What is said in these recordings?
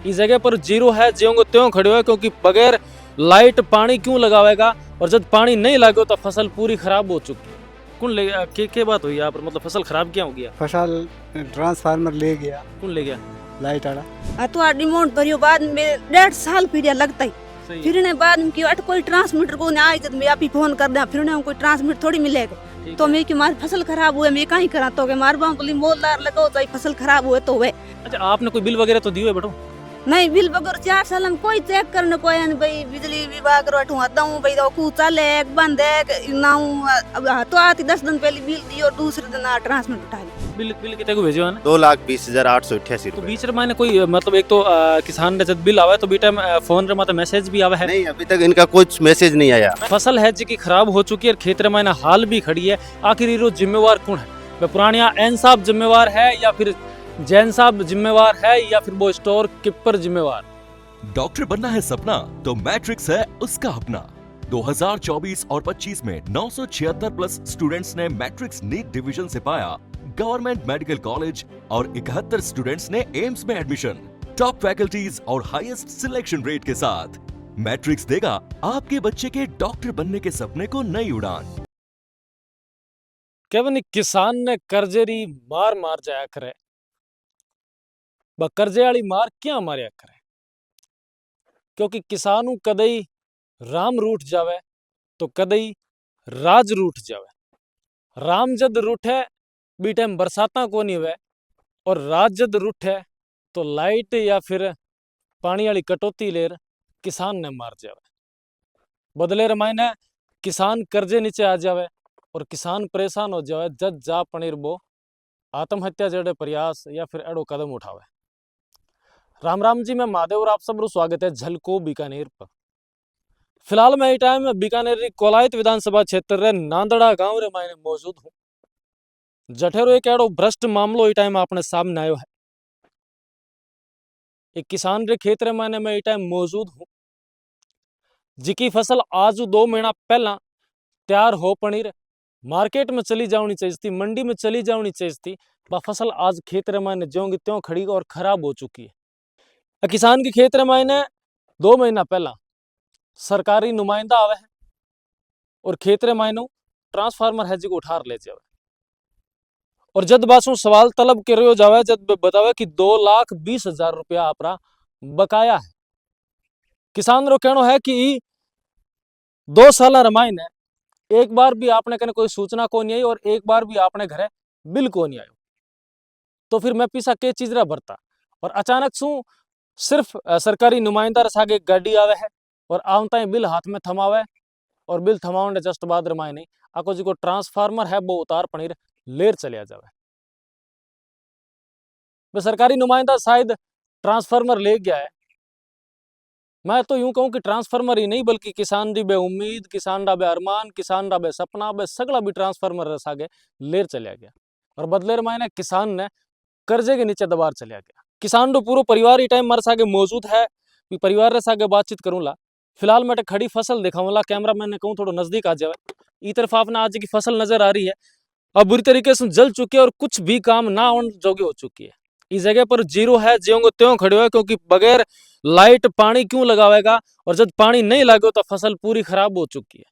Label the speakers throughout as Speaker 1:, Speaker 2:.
Speaker 1: इस जगह पर जीरो है, ज्यों त्यों खड़े है, क्योंकि बगैर लाइट पानी क्यों लगावेगा, और जब पानी नहीं लागो तो फसल पूरी खराब हो चुकी है। कौन ले के बात हुई यहाँ पर, मतलब फसल खराब क्या हो गया?
Speaker 2: फसल ट्रांसफार्मर ले गया,
Speaker 1: कौन ले गया?
Speaker 2: लाइट वाला।
Speaker 3: तो डिमांड भरियो बाद में 1.5 साल फिर लगता ही।
Speaker 1: सही
Speaker 3: फिर ने बाद में कि अट कोई ट्रांसमीटर को ना आई, जब मैं आप ही फोन कर दे, फिर ने कोई ट्रांसमीटर थोड़ी मिलेगा। तो मैं कि मार फसल खराब हुए, मैं कहीं करा तो के मार बांकुली मोलदार लगाओ चाहे फसल खराब हुए तो हुए।
Speaker 1: अच्छा, आपने कोई बिल वगैरह तो दियो है बेटो?
Speaker 3: नहीं, बिल बगर 4 साल में कोई चेक करने पाया नहीं भाई। बिजली विभाग रो अठू आता हूं भाई, तो कु चले एक बंद है ना हूं। अब तो आती 10 दिन पहले बिल दियो, दूसरे दिन ट्रांसमीटर उठा ली।
Speaker 1: बिल कितने को भेजो है ना?
Speaker 4: 2,20,888
Speaker 1: तो
Speaker 4: रुपए।
Speaker 1: बीच रे मैंने कोई मतलब एक तो किसान ने जब बिल आवे तो बीटा फोन रे माते मैसेज भी आवे है?
Speaker 4: नहीं, अभी तक इनका कुछ मैसेज नहीं आया।
Speaker 1: फसल है जी की खराब हो चुकी है, खेत रे मैंने हाल भी खड़ी है। आखिर ये जिम्मेवार कौन है? वे पुरानिया एन साहब जिम्मेवार है, या फिर जैन साहब जिम्मेवार है, या फिर वो स्टोर कीपर जिम्मेवार?
Speaker 5: डॉक्टर बनना है सपना तो मैट्रिक्स है उसका अपना। 2024 और 25 में 976 प्लस स्टूडेंट्स ने मैट्रिक्स नीट डिवीजन से पाया गवर्नमेंट मेडिकल कॉलेज, और 71 स्टूडेंट्स ने एम्स में एडमिशन। टॉप फैकल्टीज और हाईएस्ट सिलेक्शन रेट के साथ मैट्रिक्स देगा आपके बच्चे के डॉक्टर बनने के सपने को नई उड़ान।
Speaker 1: केवल किसान ने कर्जेरी मार मार जाया करे, कर्जे वाली मार क्या मारिया करे, क्योंकि किसानू कदई राम रूठ जावे तो कदई राज रूठ जावे। राम जद रूठे बी टाइम बरसाता को नहीं हुए, और राज जद रूठे तो लाइट या फिर पानी वाली कटौती लेर किसान ने मार जावे। बदले रमायने किसान कर्जे नीचे आ जावे और किसान परेशान हो जावे, जद जा पनीर बो आत्महत्या जड़े प्रयास या फिर एड़ो कदम उठावे। राम राम जी, मैं महादेव और आप सब स्वागत है झलको बीकानेर पर। फिलहाल मैं टाइम बीकानेर कोलायत विधानसभा क्षेत्र रे नांदड़ा गांव रे मायने मौजूद हूँ। जठेरो एक एड़ो भ्रष्ट मामलो ई टाइम आपने सामने आयो है। एक किसान रे खेत रे मायने मैं ई टाइम मौजूद हूँ, जिकी फसल आज 2 महीना पहला तैयार हो पनीर मार्केट में चली जानी चाहिए थी, मंडी में चली जानी चाहिए थी। वह फसल आज खेत रे मायने ज्यों की त्यों खड़ी और खराब हो चुकी है। किसान के खेत रे मायने 2 महीना पहला सरकारी नुमाइंदा आवे है और खेत रे मायनो ट्रांसफार्मर है जी को उठार ले जावे, और जद बासु सवाल तलब करियो जावे, जद बतावे कि 2,20,000 रुपया आपरा बकाया है। किसान रो कहनो है कि 2 साल रमाइने एक बार भी आपने कने कोई सूचना को नहीं आई, और एक बार भी आपने घरे बिल को नहीं आयो। तो फिर मैं पीसा के चीज रा भरता, और अचानक सु सिर्फ सरकारी नुमाइंदा रे सागे गाड़ी आवे है और आवता ही बिल हाथ में थमावे, और बिल थमावने जस्ट बाद रमाए नहीं आको जी को ट्रांसफार्मर है वो उतार पनीर लेर चलिया जावे। वे सरकारी नुमाइंदा शायद ट्रांसफार्मर ले गया है। मैं तो यूं कहूं कि ट्रांसफार्मर ही नहीं बल्कि किसान दी बे उम्मीद, किसान रा बे अरमान, किसान रा बे सपना, बे सगला भी ट्रांसफार्मर रे सागे लेर चलिया गया, और बदले रमाए किसान ने कर्जे के नीचे दबार चलिया गया। किसान रो पूरा परिवार ई टाइम मारे सागे मौजूद है, परिवार रे सागे बातचीत करूंला। फिलहाल मैं खड़ी फसल दिखाऊंला, कैमरा मैंने कहूं थोड़ा नजदीक आ जावे। ई तरफ आपने आज की फसल नजर आ रही है, अब बुरी तरीके से जल चुकी है और कुछ भी काम ना होने जोगी हो चुकी है। इस जगह पर जीरो है, ज्यों त्यों खड़े है, क्योंकि बगैर लाइट पानी क्यों लगावेगा, और जब पानी नहीं लागो तो फसल पूरी खराब हो चुकी है।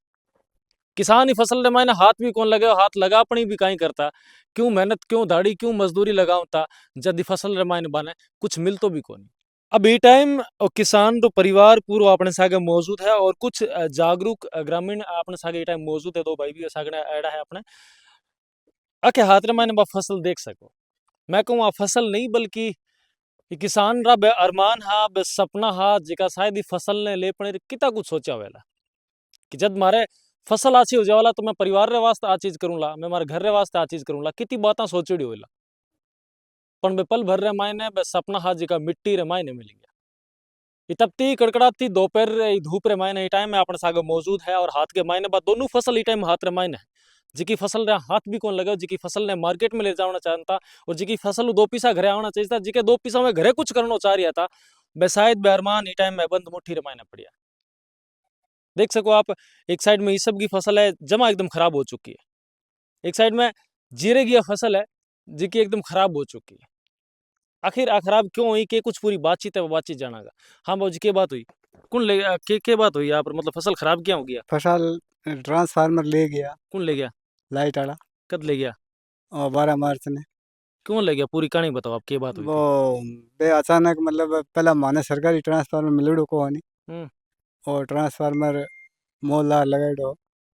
Speaker 1: किसान ही फसल रे मायने हाथ भी कौन लगे, हाथ लगा अपनी भी कहीं करता, क्यों मेहनत, क्यों दाढ़ी, क्यों मजदूरी लगावता, जब फसल रे मायने बने कुछ मिल तो भी कौन। अब ये टाइम किसान रो परिवार पूरो अपने सागे मौजूद है, और कुछ जागरूक ग्रामीण अपने सागे टाइम मौजूद है। 2 भाई भी सागने ऐडा है अपने आके हाथ रे मायने बा फसल देख सको। मैं कहूँ आ फसल नहीं बल्कि किसान रा बे अरमान हा, बे सपना हा, जिका शायद फसल ने ले पने कितना कुछ सोचा वेला कि जब मारे फसल अच्छी हो जावाला तो मैं परिवार रे वास्ते आ चीज करूंला, मैं मारे घर रे वास्ते आ चीज करूंला, कितनी बातें सोचड़ी होला। पण बे पल भर रे मायने बे सपना हा जिका मिट्टी रे मायने मिल गया। ये तपती कड़कड़ाती दोपहर धूप रे मायने ई टाइम में अपने सागे मौजूद है, और हाथ के मायने बा दोनों फसल ई टाइम हाथ रे मायने है। जिकी फसल रे हाथ भी कौन लगे, जिकी फसल ने मार्केट में ले जाना चाहता, और जिकी फसल 2 पीसा घरे आना चाहिए था, जिके 2 पीसा में घरे कुछ करना चाह रहा था, बे शायद बेअरमान ई टाइम में बंद मुट्ठी रे मायने पड़िया। देख सको आप, एक साइड में ये सब की फसल है जमा एकदम खराब हो चुकी है, एक साइड में जीरे की फसल है जिकी एकदम खराब हो चुकी है। आखिर खराब क्यों हुई के कुछ पूरी बातचीत है वो बातचीत जानागा। हाँ बाबूजी के बात हुई कौन ले के बात हुई यहाँ पर मतलब फसल खराब क्या हो गया
Speaker 2: फसल ट्रांसफार्मर ले गया
Speaker 1: कौन ले गया
Speaker 2: लाइट वाला
Speaker 1: कद ले गया
Speaker 2: और 12 मार्च ने
Speaker 1: क्यों ले गया पूरी कहानी बताओ आप के बात हुई
Speaker 2: वो
Speaker 1: थी?
Speaker 2: बे अचानक मतलब पहला माने सरकारी ट्रांसफार्मर मिलड़ो को नहीं
Speaker 1: हम्म।
Speaker 2: और ट्रांसफार्मर मोल लगाड़ो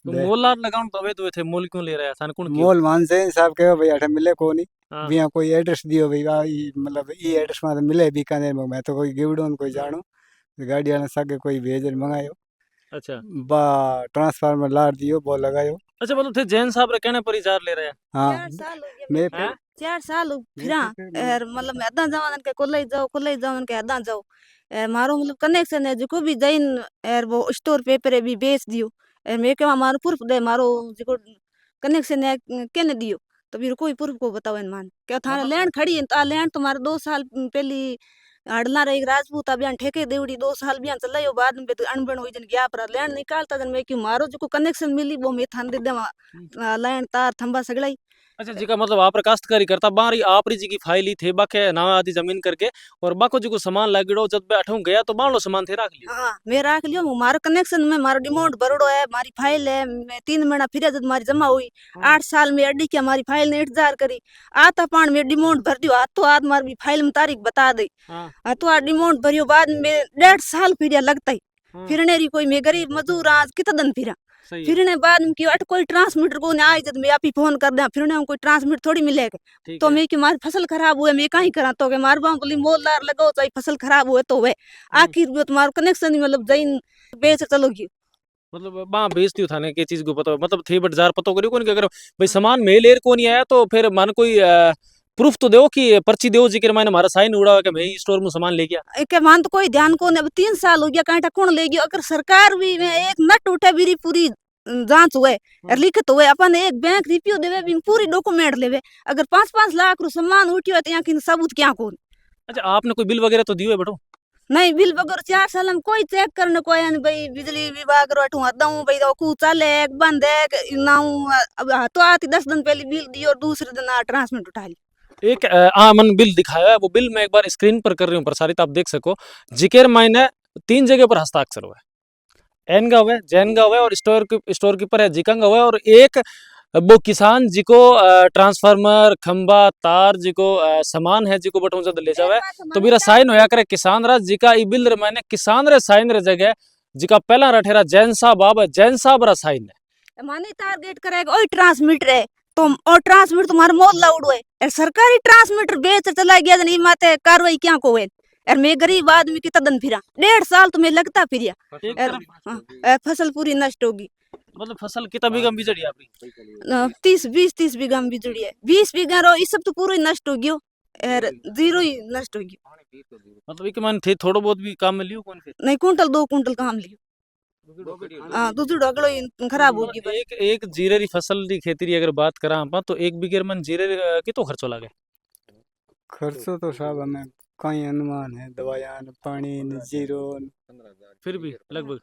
Speaker 1: तो
Speaker 2: बे
Speaker 1: मोल लार लगाउन तो अवैध हुए थे मोल क्यों ले रहा है थाने कौन क्यों
Speaker 2: मोल मान से साहब कहो भाई अठे मिले को नहीं
Speaker 1: हाँ
Speaker 2: बिया कोई एड्रेस दियो भाई मतलब ई एड्रेस में तो मिले बीकानेर में मैं तो कोई गिवड़ो कोई जानो गाड़ी वाले सागे कोई भेज मंगायो
Speaker 1: अच्छा
Speaker 2: बा ट्रांसफार्मर लार दियो वो लगायो
Speaker 1: अच्छा मतलब थे जैन साहब रे कहने पर ही जार ले रहे हैं
Speaker 2: हाँ
Speaker 3: 4 साल हो गया
Speaker 2: मैं
Speaker 1: हैं?
Speaker 3: 4 साल फिरा एर मतलब मैं अदा जावन के कोल्ले जावन के अदा जाओ एर मारो मतलब कनेक्शन है जो भी जइन एर वो स्टोर पेपर है भी बेच दियो एर मैं के मारो प्रूफ दे मारो जो कनेक्शन है केने दियो तो फिर कोई प्रूफ को बताओ इन मान क्या थाने
Speaker 1: मतलब
Speaker 3: लैंड खड़ी है तो लैंड तुम्हारे 2 साल पहली हड़ला रही राजपूत अभियान ठेके देवड़ी 2 साल बियान चलायो बाद में तो अनबन हुई जन गया पर लैंड निकालता जन मैं क्यों मारो जो कनेक्शन मिली वो मैं थान दे देवा लैंड तार थंबा सगड़ा
Speaker 1: अच्छा जी का मतलब आप काश्तकारी करता बारी आप जी की फाइल ही थे बाके ना आधी जमीन करके और बाको जी को सामान लागड़ो जब बे अठों गया तो मान लो सामान थे राख लियो
Speaker 3: हाँ मैं राख लियो मारो कनेक्शन में मारो डिमांड बरोड़ो है मारी फाइल है मैं 3 महीना फिर जब मारी जमा हुई 8 साल में अड्डी के हमारी फाइल ने इंतजार करी आता पान में डिमांड भर दियो आज तो आज मारी फाइल में तारीख बता दी
Speaker 1: हाँ
Speaker 3: तो आज डिमांड भरियो बाद में 1.5 साल फिर लगता ही
Speaker 1: हाँ,
Speaker 3: फिर ने कोई मैं गरीब मजदूर आज कितना दिन फिरा
Speaker 1: सही है
Speaker 3: फिर ने बाद में क्यों अट कोई ट्रांसमीटर को ने आई जब मैं आप ही फोन कर दे फिर ने कोई ट्रांसमीटर थोड़ी मिलेगा
Speaker 1: ठीक
Speaker 3: तो
Speaker 1: है
Speaker 3: मैं कि मारी फसल खराब हुए मैं कहीं करा तो के मार बाम बोली मोलदार लगाओ चाहे फसल खराब हुए तो वे आखिर वो तुम्हारा कनेक्शन ही मतलब जइन बेच चलोगी
Speaker 1: मतलब बा बेचती हूँ थाने के चीज को पता मतलब थे बट जार पता करियो कौन कि अगर भाई सामान मेल एयर को नहीं आया तो फिर मान कोई प्रूफ तो दो कि पर्ची दो जिक्र मैंने हमारा साइन उड़ा हुआ कि मैं स्टोर में सामान ले गया
Speaker 3: के मान तो कोई ध्यान को नहीं अब 3 साल हो गया कहीं कौन लेगी अगर सरकार भी में एक नट उठे भी पूरी जांच हुए और लिखित हुए अपन एक बैंक रिव्यू देवे भी पूरी डॉक्यूमेंट लेवे अगर 5-5 लाख रू सामान उठियो तो यहाँ की सबूत क्या कौन
Speaker 1: अच्छा आपने कोई बिल वगैरह तो दियो है बेटो
Speaker 3: नहीं बिल बगर 4 साल में कोई चेक करने कोई नहीं भाई बिजली विभाग रो अठू दऊं भाई तो कू चले एक बंद है नाऊ अब तो आती 10 दिन पहले बिल दियो और दूसरे दिन ट्रांसमिट उठा ली
Speaker 1: एक मन बिल दिखाया है वो बिल मैं एक बार स्क्रीन पर कर रही हूँ प्रसारित आप देख सको जिक्र मैंने 3 जगह पर हस्ताक्षर हुआ है एन का हुआ है जैन का हुआ है और स्टोर कीपर है जिकंग हुआ है और एक वो किसान जी को ट्रांसफार्मर खंबा तार जी को सामान है जी को बटों से ले जावे तो मेरा साइन होया करे किसान रा जी का ई बिल रे मैंने किसान रे साइन रे जगह जी का पहला रठेरा जैन साहब बाबा जैन साहब रा साइन है
Speaker 3: माने टारगेट करेगा ओई ट्रांसमीटर है तो और ट्रांसमीटर तुम्हारे मोल लाउड हुए और सरकारी ट्रांसमीटर बेच चला गया नहीं माते कार्रवाई क्या को हुए और मैं गरीब आदमी की तदन फिरा 1.5 साल तुम्हें लगता फिरिया
Speaker 1: एक
Speaker 3: और
Speaker 1: तरफ
Speaker 3: फसल पूरी नष्ट होगी
Speaker 1: मतलब फसल कितना बीघा बिजड़ी आपकी
Speaker 3: 30 बीघा में बिजड़ी है 20 बीघा रो इस सब तो पूरा ही नष्ट हो गयो और जीरो ही नष्ट हो गयो
Speaker 1: मतलब एक मन थे थोड़ा बहुत भी काम में लियो कौन फिर
Speaker 3: नहीं कुंटल 2 कुंटल काम लियो हाँ दूसरी डगलो ही खराब होगी बस
Speaker 1: एक जीरे री फसल री खेती री अगर बात करा हम तो एक बीघे मन जीरे कितो खर्चो लागे
Speaker 2: खर्चो तो साहब हमें कई अनुमान है दवाइयाँ पानी जीरो
Speaker 1: फिर भी लगभग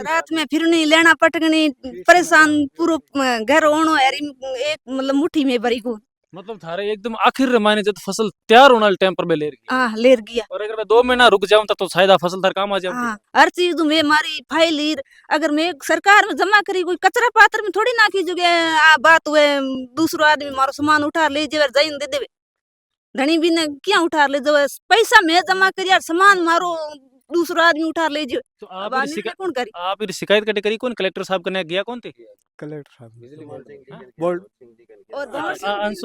Speaker 3: रात में फिरनी लेना पटकनी परेशान पूरा घर ओनो एक मतलब मुट्ठी में भरी को
Speaker 1: मतलब थारे एकदम आखिर रे मायने जब फसल तैयार होने वाले टाइम पर बे ले रही
Speaker 3: हाँ लेर गया
Speaker 1: और अगर मैं 2 महीना रुक जाऊं तो शायद फसल थार काम आ जाए
Speaker 3: हाँ हर चीज में मारी फाइल अगर मैं सरकार में जमा करी कोई कचरा पात्र में थोड़ी ना की जुगे आ बात हुए दूसरो आदमी मारो सामान उठा ले जेवर जाइन दे देवे धनी भी ने क्या उठा ले जो पैसा मैं जमा करी यार सामान मारो दूसरो आदमी उठा ले जो
Speaker 1: तो
Speaker 3: अब आदमी क्या कौन करी
Speaker 1: आप इधर शिकायत कटे करी कौन कलेक्टर साहब कने गया कौन थे
Speaker 2: कलेक्टर साहब बोर्ड
Speaker 3: और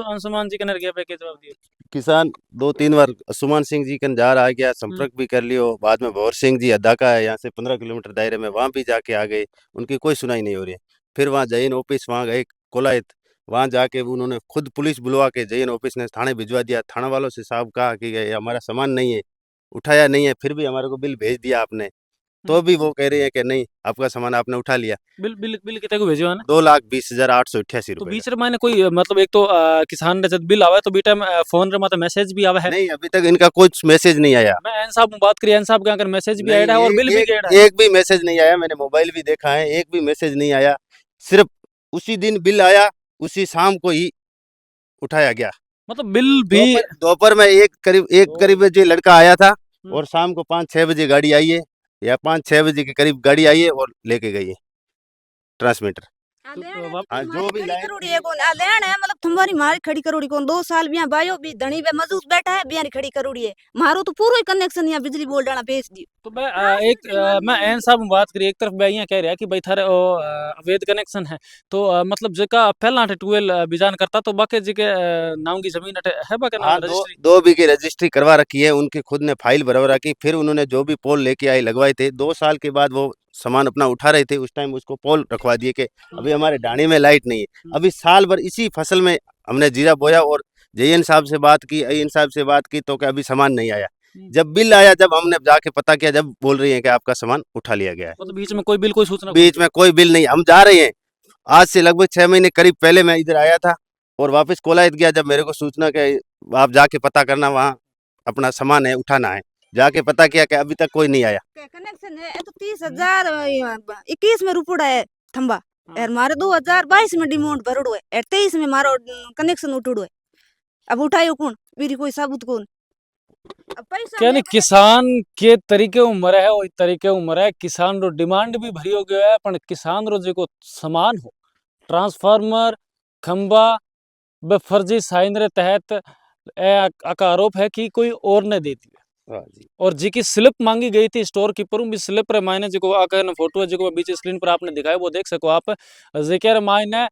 Speaker 1: अंशुमान जी कने गया पे के जवाब दिए
Speaker 4: किसान 2-3 बार सुमान सिंह जी कन जा रहा है गया संपर्क भी कर लियो बाद में भौर सिंह जी अद्दा का है यहाँ से 15 किलोमीटर दायरे में वहाँ भी जाके आ गए उनकी कोई सुनाई नहीं हो रही है फिर वहाँ जैन ऑफिस वहाँ गए कोलायत वहाँ जाके उन्होंने खुद पुलिस बुलवा के जैन ऑफिस ने थाने भिजवा दिया थाना वालों से साहब कहा कि ये हमारा सामान नहीं है उठाया नहीं है फिर भी हमारे को बिल भेज दिया आपने तो भी वो कह रही है कि नहीं आपका सामान आपने उठा लिया
Speaker 1: बिल कितने को भेजो है ना
Speaker 4: 2,20,888
Speaker 1: तो
Speaker 4: रुपए
Speaker 1: बीच रे मायने कोई मतलब एक तो किसान रे जब बिल आवे तो बीटा फोन रे माते मैसेज भी आवे है
Speaker 4: नहीं अभी तक इनका कुछ मैसेज नहीं आया
Speaker 1: मैं एन साहब बात करी एन साहब का अगर मैसेज भी आया है और बिल भी गया है
Speaker 4: एक भी मैसेज नहीं आया मैंने मोबाइल भी देखा है एक भी मैसेज नहीं आया सिर्फ उसी दिन बिल आया उसी शाम को ही उठाया गया
Speaker 1: मतलब बिल भी
Speaker 4: दोपहर में एक करीब बजे लड़का आया था और शाम को 5-6 बजे गाड़ी आई है, या 5-6 बजे के करीब गाड़ी आई है और लेके गई है ट्रांसमीटर। हाँ, जो भी लाइन
Speaker 3: करोड़ी है कौन आ लेन है मतलब तुम्हारी मारी खड़ी करोड़ी कौन 2 साल बिया बायो भी धनी बे मजूस बैठा है बिया खड़ी करोड़ी है मारो तो पूरा ही कनेक्शन यहाँ बिजली बोर्ड डाला बेच दियो।
Speaker 1: तो मैं एन साहब बात करी एक तरफ मैं यहाँ कह रहा कि भाई थारे अवैध कनेक्शन है तो मतलब जेका पहला अठे ट्वेल्व बिजान करता तो बाकी जी के नाम की जमीन अठे है बाके
Speaker 4: हाँ,
Speaker 1: नाम रजिस्ट्री
Speaker 4: 2 बीघे रजिस्ट्री करवा रखी है, उनकी खुद ने फाइल भरवा रखी। फिर उन्होंने जो भी पोल लेके आए लगवाए थे, 2 साल के बाद वो सामान अपना उठा रहे थे, उस टाइम उसको पोल रखवा दिए कि अभी हमारे ढाणी में लाइट नहीं है। अभी साल भर इसी फसल में हमने जीरा बोया और जेएन साहब से बात की, अईएन साहब से बात की, तो क्या अभी सामान नहीं आया। जब बिल आया, जब हमने जाके पता किया, जब बोल रही है कि आपका सामान उठा लिया गया है।
Speaker 1: मतलब बीच में कोई बिल कोई सूचना
Speaker 4: बीच में कोई बिल नहीं, हम जा रहे हैं। आज से लगभग 6 महीने करीब पहले मैं इधर आया था और वापस कोलायत गया, जब मेरे को सूचना के आप जाके पता करना, वहाँ अपना सामान है उठाना है। जाके पता किया कि अभी तक कोई नहीं आया।
Speaker 3: कनेक्शन है तो 30,000 21 में रुपड़ा है थंबा और मारे 2022 में डिमांड भरड़ो है और 23 में मारो कनेक्शन उठड़ो है। अब उठायो कौन मेरी कोई सबूत कौन अब पैसा
Speaker 1: क्या नहीं
Speaker 3: मैं
Speaker 1: किसान के तरीके उम्र है वही तरीके उम्र है किसान रो डिमांड भी भरी हो गयो है पण किसान रो जो सामान हो ट्रांसफार्मर खंबा बे फर्जी साइन रे तहत आका आरोप है कि कोई और ने दे दी
Speaker 4: हाँ जी।
Speaker 1: और जी की स्लिप मांगी गई थी स्टोर कीपर भी स्लिप रे मायने जो आका ने फोटो है जो बीच स्क्रीन पर आपने दिखाया वो देख सको आप जिक्र मायने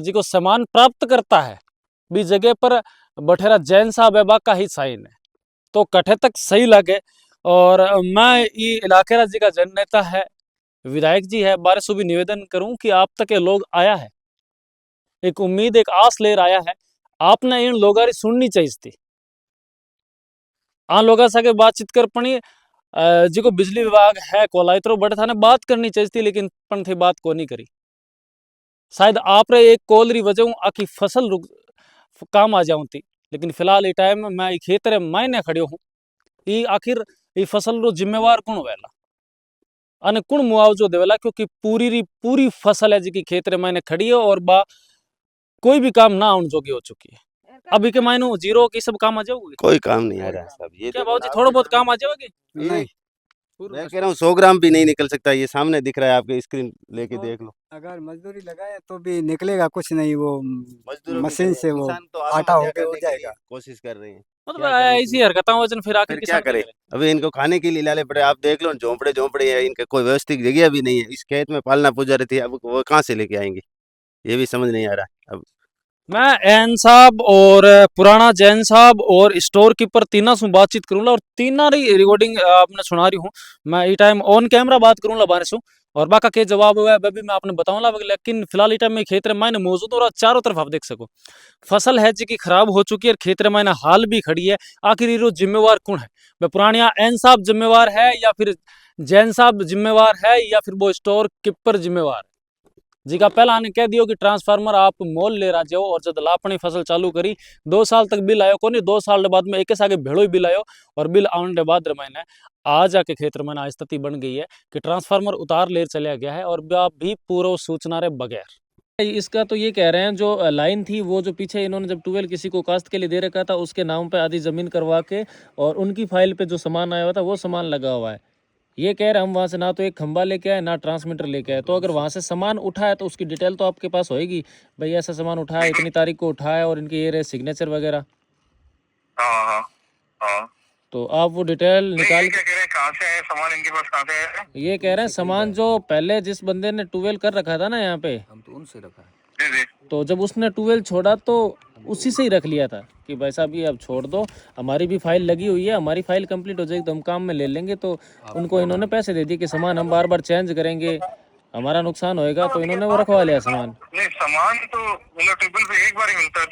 Speaker 1: जी को सामान प्राप्त करता है भी जगह पर बठेरा जैन साहब है का ही साइन है तो कठे तक सही लगे। और मैं ये इलाके राज जी का जन नेता है विधायक जी है बारे से भी निवेदन करूं कि आप तक ये लोग आया है एक उम्मीद एक आस लेकर आया है आपने इन लोगों की सुननी चाहिए थी आ लोग सागे बातचीत कर पणी जी को बिजली विभाग है कोलायत्रो बड़े थाने बात करनी चाहिए थी लेकिन पण थी बात को नहीं करी शायद आप रे एक कॉल री वजह आखी फसल रुक काम आ जाऊं थी लेकिन फिलहाल ये टाइम मैं ये खेत रे मायने खड़ियो हूँ ये आखिर ये फसल रो जिम्मेवार कौन वेला अने कौन मुआवजो देवेला क्योंकि पूरी री पूरी फसल है जी की खेत रे मायने खड़ी है और बा कोई भी काम ना आने जोगी हो चुकी है अभी के मायने जीरो की सब काम आ जाओगे
Speaker 4: कोई काम नहीं आ रहा है साहब। ये
Speaker 1: क्या
Speaker 4: देखो
Speaker 1: बाबूजी
Speaker 4: ना,
Speaker 1: थोड़ा बहुत काम आ जाओगे
Speaker 2: नहीं
Speaker 4: मैं कह रहा हूँ 100 ग्राम भी नहीं निकल सकता। ये सामने दिख रहा है, आपके स्क्रीन लेके देख लो।
Speaker 2: अगर मजदूरी लगाए तो भी निकलेगा कुछ नहीं वो
Speaker 4: मजदूरों की
Speaker 2: मशीन से वो
Speaker 4: किसान तो
Speaker 2: आटा
Speaker 4: आत्महत्या
Speaker 2: होके हो
Speaker 4: करने के लिए
Speaker 2: जाएगा।
Speaker 4: कोशिश कर रहे हैं।
Speaker 1: मतलब
Speaker 4: क्या करें
Speaker 1: ऐसी हरकतें वजन फिर आखिर
Speaker 4: फिर क्या
Speaker 1: किसान
Speaker 4: करें?
Speaker 1: करे
Speaker 4: अभी इनको खाने के लिए लाले पड़े। आप देख लो, झोंपड़े झोंपड़े है, इनके कोई व्यवस्थित जगह भी नहीं है। इस खेत में पालना पूजा रहती है, अब वो कहाँ से लेके आएंगे? ये भी समझ नहीं आ रहा है अब।
Speaker 1: मैं एन साहब और पुराना जैन साहब और स्टोर कीपर तीना से बातचीत करूंगा और तीना री रिकॉर्डिंग आपने सुना रही हूँ मैं ये टाइम ऑन कैमरा बात करूंगा बारे से और बाका के जवाब हुआ है भी मैं आपने बताऊंगा लेकिन फिलहाल ये टाइम में खेत रे मायने मौजूद और चारों तरफ आप देख सको फसल है जी की खराब हो चुकी है खेत रे मायने हाल भी खड़ी है आखिर ये जिम्मेवार कौन है वह पुरानिया एन साहब जिम्मेवार है या फिर जैन साहब जिम्मेवार है या फिर वो स्टोर कीपर जिम्मेवार है जी का पहला आने कह दियो कि ट्रांसफार्मर आप मोल ले रहा जाओ और जब लापनी फसल चालू करी 2 साल तक बिल आयो को नहीं 2 साल के बाद में एक आगे भेड़ो ही बिल आयो और बिल आने के बाद रमायने आज आके खेत में स्थिति बन गई है कि ट्रांसफार्मर उतार ले चला गया है और भी पूरा सूचना रे बगैर इसका तो ये कह रहे हैं जो लाइन थी वो जो पीछे इन्होंने जब 12 किसी को कास्ट के लिए दे रखा था उसके नाम पे आधी जमीन करवा के और उनकी फाइल पे जो सामान आया हुआ था वो सामान लगा हुआ है ये कह रहे हम वहाँ से ना तो एक खंबा लेके आए ना ट्रांसमीटर लेके आए तो अगर वहाँ से सामान उठाए तो उसकी डिटेल तो आपके पास होएगी भाई ऐसा सामान उठाया इतनी तारीख को उठाया और इनके ये रहे सिग्नेचर वगैरह
Speaker 6: हाँ हाँ हाँ।
Speaker 1: तो आप वो डिटेल निकाल
Speaker 6: क्या कह रहे हैं कहाँ से है सामान इनके पास कहाँ से है?
Speaker 1: ये कह रहे हैं सामान जो पहले जिस बंदे ने 12 कर रखा था ना यहाँ पे
Speaker 6: हम तो उनसे रखा है। जी जी।
Speaker 1: तो जब उसने 12 छोड़ा तो उसी से ही रख लिया था कि भाई साहब ये अब छोड़ दो हमारी भी फाइल लगी हुई है हमारी फाइल कंप्लीट हो जाएगी तो हम काम में ले लेंगे तो उनको इन्होंने पैसे दे दिए कि सामान हम बार बार चेंज करेंगे हमारा नुकसान होएगा तो इन्होंने वो रखवा लिया सामान
Speaker 6: नहीं सामान तो मतलब टेबल पे एक बार ही मिलता है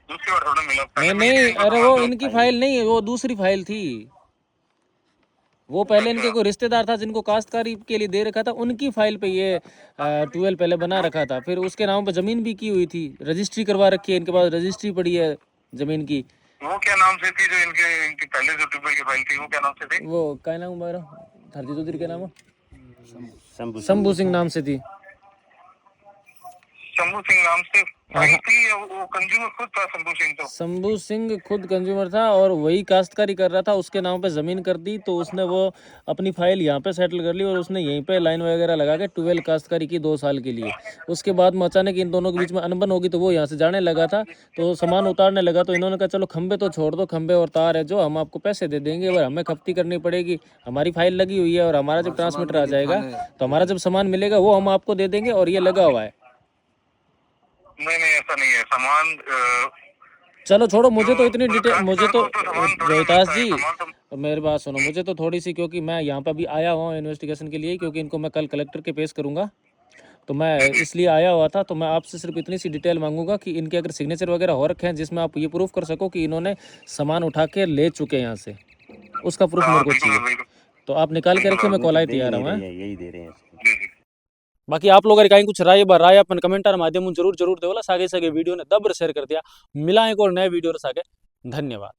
Speaker 6: दूसरी बार थोड़ा मिला।
Speaker 1: नहीं नहीं अरे वो इनकी फाइल नहीं है वो दूसरी फाइल थी वो पहले इनके कोई रिश्तेदार था जिनको काश्तकारी के लिए दे रखा था उनकी फाइल पे ये 12 पहले बना रखा था फिर उसके नाम पे जमीन भी की हुई थी रजिस्ट्री करवा रखी है इनके पास रजिस्ट्री पड़ी है जमीन की।
Speaker 6: वो क्या नाम से थी जो इनकी पहले जो टेबल की फाइल थी वो क्या नाम से थी?
Speaker 1: वो क्या नाम मेरा धरती चौधरी के नाम
Speaker 4: शंभू
Speaker 1: शंभू सिंह नाम से थी।
Speaker 6: शंभू सिंह नाम से
Speaker 1: हाँ।
Speaker 6: फाइल थी, या वो कंज्यूमर खुद था शंभू सिंह? तो
Speaker 1: शंभू सिंह खुद कंज्यूमर था और वही काश्तकारी कर रहा था, उसके नाम पे ज़मीन कर दी तो उसने वो अपनी फाइल यहाँ पे सेटल कर ली और उसने यहीं पे लाइन वगैरह लगा के 12 काश्तकारी की 2 साल के लिए। उसके बाद में अचानक इन दोनों के बीच में अनबन होगी तो वो यहाँ से जाने लगा था, तो सामान उतारने लगा तो इन्होंने कहा चलो खंबे तो छोड़ दो, खंबे और तार है जो हम आपको पैसे दे देंगे, और हमें खपती करनी पड़ेगी, हमारी फाइल लगी हुई है और हमारा जब ट्रांसमीटर आ जाएगा तो हमारा जब सामान मिलेगा वो हम आपको दे देंगे और ये लगा हुआ है।
Speaker 6: नहीं नहीं, ऐसा नहीं है। सामान
Speaker 1: चलो छोड़ो, मुझे तो इतनी
Speaker 6: जो
Speaker 1: डिटेल,
Speaker 6: कास्ट
Speaker 1: मुझे
Speaker 6: कर
Speaker 1: तो
Speaker 6: दो सामान थोड़ा
Speaker 1: रोहितास
Speaker 6: मिलता है,
Speaker 1: जी
Speaker 6: सामान तो
Speaker 1: मेरी बात सुनो, मुझे तो थोड़ी सी, क्योंकि मैं यहाँ पे अभी आया हुआ हूँ इन्वेस्टिगेशन के लिए, क्योंकि इनको मैं कल कलेक्टर के पेश करूँगा, तो मैं इसलिए आया हुआ था। तो मैं आपसे सिर्फ इतनी सी डिटेल मांगूंगा कि इनके अगर सिग्नेचर वगैरह हो रखे हैं जिसमें आप ये प्रूफ कर सको कि इन्होंने सामान उठा के ले चुके हैं यहाँ से, उसका प्रूफ
Speaker 6: हाँ
Speaker 1: मेरे को
Speaker 6: बिल्कुल
Speaker 1: चाहिए।
Speaker 6: बिल्कुल।
Speaker 1: तो आप निकाल के रखिए, मैं कॉल आई तैयार हूँ।
Speaker 4: यही दे रहे हैं।
Speaker 6: जी जी।
Speaker 1: बाकी आप लोग कहीं कुछ राय अपन कमेंटर माध्यम जरूर देवला, सागे वीडियो ने दबर शेयर कर दिया। मिला एक और नए वीडियो सागे, धन्यवाद।